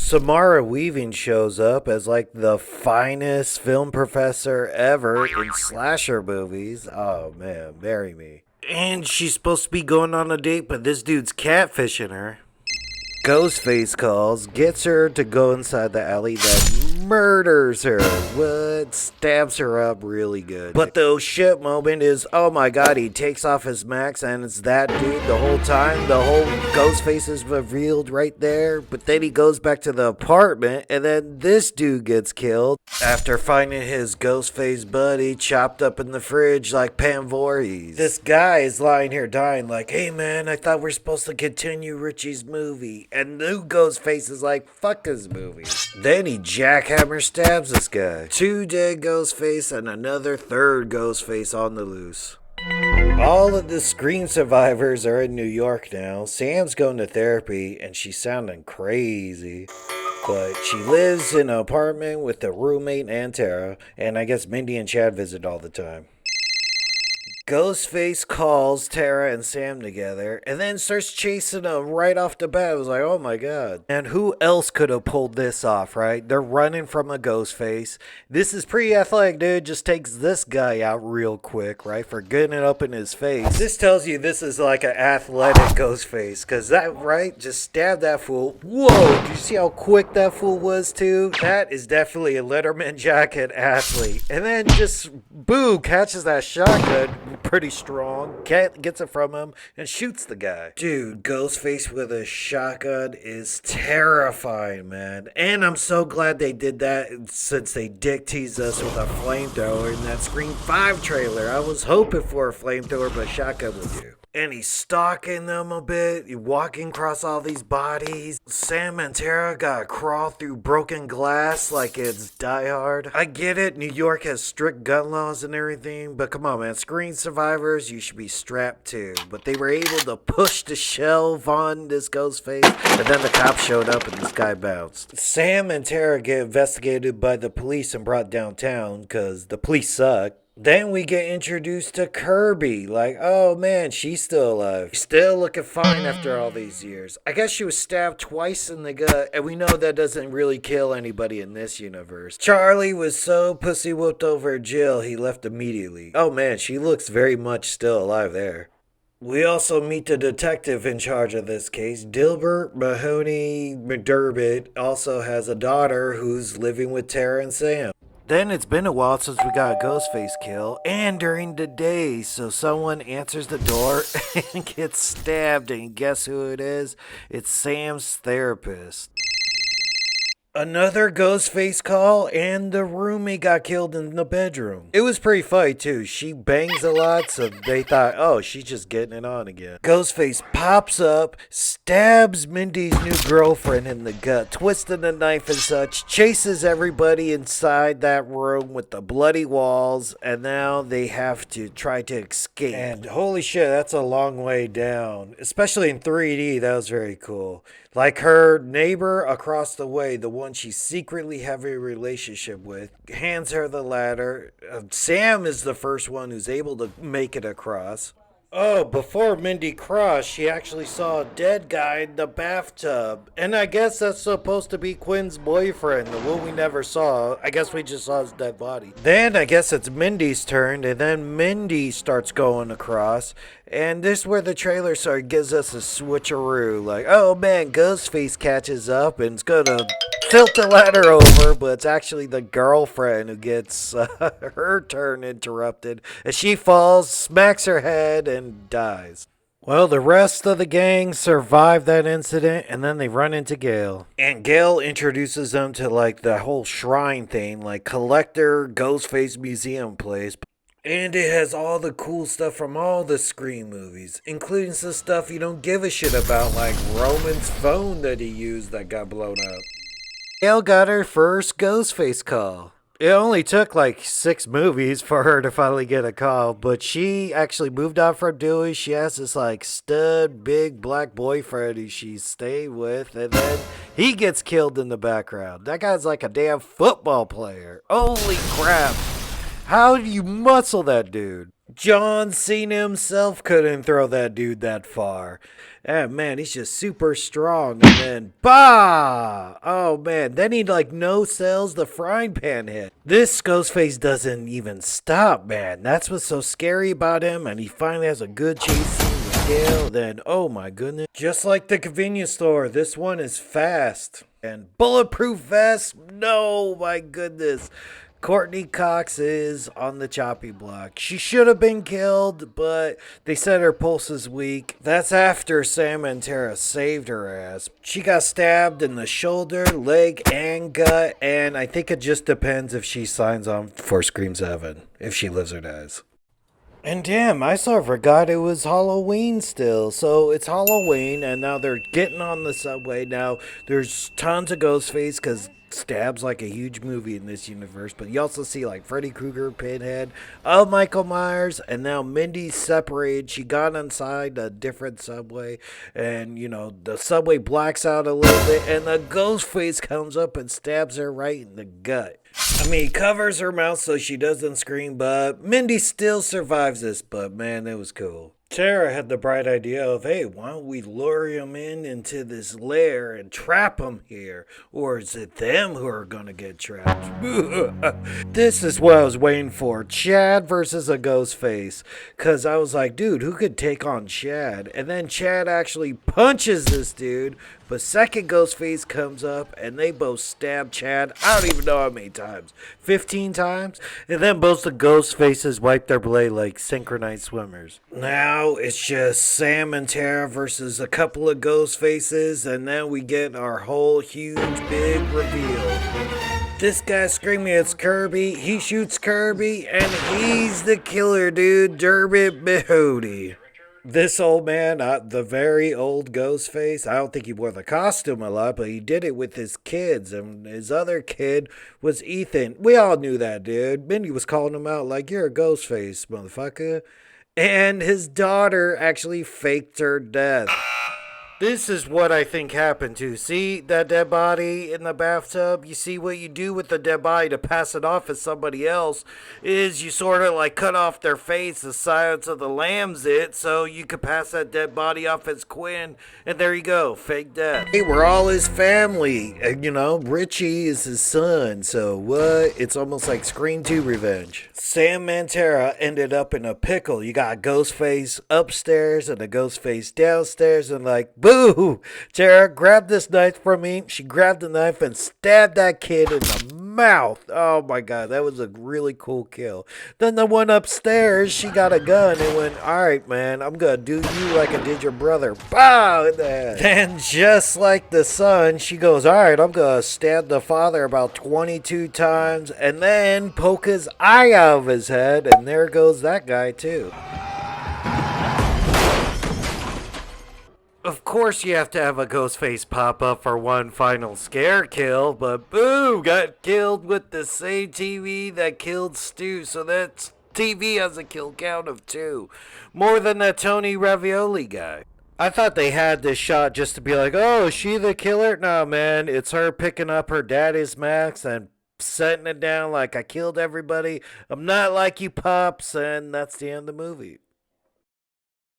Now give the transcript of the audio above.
Samara Weaving shows up as like the finest film professor ever in slasher movies. Oh man, marry me. And she's supposed to be going on a date, but this dude's catfishing her. Ghostface calls, gets her to go inside the alley, then murders her. What? Stabs her up really good. But the oh shit moment is, oh my god, he takes off his mask and it's that dude the whole time. The whole Ghostface is revealed right there. But then he goes back to the apartment and then this dude gets killed after finding his Ghostface buddy chopped up in the fridge like Pam Voorhees. This guy is lying here dying like, hey man, I thought we're supposed to continue Richie's movie. And new Ghostface is like, fuck his movie. Then he jackhammer stabs this guy. 2 dead Ghostface and another 3rd Ghostface on the loose. All of the Scream survivors are in New York now. Sam's going to therapy and she's sounding crazy. But she lives in an apartment with a roommate and Tara. And I guess Mindy and Chad visit all the time. Ghostface calls Tara and Sam together and then starts chasing them right off the bat. I was like, oh my god. And who else could have pulled this off, right? They're running from a Ghostface. This is pretty athletic, dude. Just takes this guy out real quick, right? For getting it up in his face. This tells you this is like an athletic Ghostface. Because that, right? Just stabbed that fool. Whoa, do you see how quick that fool was too? That is definitely a Letterman jacket athlete. And then just, boo, catches that shotgun. Pretty strong, gets it from him and shoots the guy. Dude, Ghostface with a shotgun is terrifying, man. And I'm so glad they did that since they dick teased us with a flamethrower in that Scream 5 trailer. I was hoping for a flamethrower, but a shotgun would do. And he's stalking them a bit, walking across all these bodies. Sam and Tara gotta crawl through broken glass like it's Die Hard. I get it, New York has strict gun laws and everything, but come on man, Scream survivors, you should be strapped too. But they were able to push the shelf on this Ghostface, and then the cops showed up and this guy bounced. Sam and Tara get investigated by the police and brought downtown, because the police suck. Then we get introduced to Kirby. Like, oh man, she's still alive. Still looking fine after all these years. I guess she was stabbed twice in the gut, and we know that doesn't really kill anybody in this universe. Charlie was so pussy whooped over Jill, he left immediately. Oh man, she looks very much still alive there. We also meet the detective in charge of this case. Dilbert Mahoney McDermott also has a daughter who's living with Tara and Sam. Then it's been a while since we got a Ghostface kill, and during the day, so someone answers the door and gets stabbed, and guess who it is? It's Sam's therapist. Another Ghostface call, and the roommate got killed in the bedroom. It was pretty funny too. She bangs a lot, so they thought, oh, she's just getting it on again. Ghostface pops up, stabs Mindy's new girlfriend in the gut, twisting the knife and such, chases everybody inside that room with the bloody walls, and now they have to try to escape. And holy shit, that's a long way down. Especially in 3D, that was very cool. Like her neighbor across the way, the one she secretly have a relationship with, hands her the ladder. Sam is the first one who's able to make it across. Oh, before Mindy crossed, she actually saw a dead guy in the bathtub. And I guess that's supposed to be Quinn's boyfriend, the one we never saw. I guess we just saw his dead body. Then I guess it's Mindy's turn, and then Mindy starts going across. And this is where the trailer sort of gives us a switcheroo. Like, oh man, Ghostface catches up and it's gonna tilt the ladder over, but it's actually the girlfriend who gets her turn interrupted as she falls, smacks her head, and dies. Well, the rest of the gang survive that incident, and then they run into Gale. And Gale introduces them to like the whole shrine thing, like collector Ghostface museum place. And it has all the cool stuff from all the Scream movies, including some stuff you don't give a shit about, like Roman's phone that he used that got blown up. Gale got her first Ghostface call. It only took like 6 movies for her to finally get a call, but she actually moved on from Dewey. She has this like stud big black boyfriend who she stayed with, and then he gets killed in the background. That guy's like a damn football player. Holy crap. How do you muscle that dude? John Cena himself couldn't throw that dude that far. Man, he's just super strong. And then, bah! Oh Oh man, then he like no-sells the frying pan hit. This Ghostface doesn't even stop, man. That's what's so scary about him, and he finally has a good chase scene with Gale. Then, oh my goodness. Just like the convenience store, this one is fast. And bulletproof vest, no, my goodness. Courteney Cox is on the chopping block. She should have been killed, but they said her pulse is weak. That's after Sam and Tara saved her ass. She got stabbed in the shoulder, leg, and gut, and I think it just depends if she signs on for Scream 7, if she lives or dies. And damn, I sort of forgot it was Halloween still. So it's Halloween, and now they're getting on the subway. Now, there's tons of Ghostface, because Stab's like a huge movie in this universe. But you also see like Freddy Krueger, Pinhead, Michael Myers, and now Mindy's separated. She got inside a different subway, and, you know, the subway blacks out a little bit, and the Ghostface comes up and stabs her right in the gut. I mean, he covers her mouth so she doesn't scream, but Mindy still survives this, but man, it was cool. Tara had the bright idea of, hey, why don't we lure him into this lair and trap him here? Or is it them who are gonna get trapped? This is what I was waiting for. Chad versus a Ghostface. Because I was like, dude, who could take on Chad? And then Chad actually punches this dude. But second Ghostface comes up and they both stab Chad. I don't even know how many times. 15 times? And then both the Ghostfaces wipe their blade like synchronized swimmers. Now it's just Sam and Tara versus a couple of Ghostfaces. And then we get our whole huge big reveal. This guy's screaming it's Kirby. He shoots Kirby and he's the killer, dude. Dermot Mulroney. This old man, the very old Ghostface, I don't think he wore the costume a lot, but he did it with his kids, and his other kid was Ethan. We all knew that, dude. Mindy was calling him out like, you're a Ghostface, motherfucker. And his daughter actually faked her death. This is what I think happened to. See that dead body in the bathtub? You see what you do with the dead body to pass it off as somebody else is you sort of like cut off their face, the Silence of the Lambs so you could pass that dead body off as Quinn, and there you go, fake death. Hey, we're all his family. You know, Richie is his son, so what? It's almost like Scream 2 revenge. Sam and Tara ended up in a pickle. You got a Ghostface upstairs and a Ghostface downstairs, and like, boo! Tara grabbed this knife from me. She grabbed the knife and stabbed that kid in the mouth. Oh my god, that was a really cool kill. Then the one upstairs, she got a gun and went, alright man, I'm gonna do you like I did your brother. Pow! In the head. Then just like the son, she goes, alright, I'm gonna stab the father about 22 times and then poke his eye out of his head, and there goes that guy too. Of course you have to have a Ghostface pop up for one final scare kill, but boom, got killed with the same TV that killed Stu, so that TV has a kill count of 2. More than that Tony Ravioli guy. I thought they had this shot just to be like, oh, is she the killer? No, man, it's her picking up her daddy's mask and setting it down like I killed everybody. I'm not like you, Pops, and that's the end of the movie.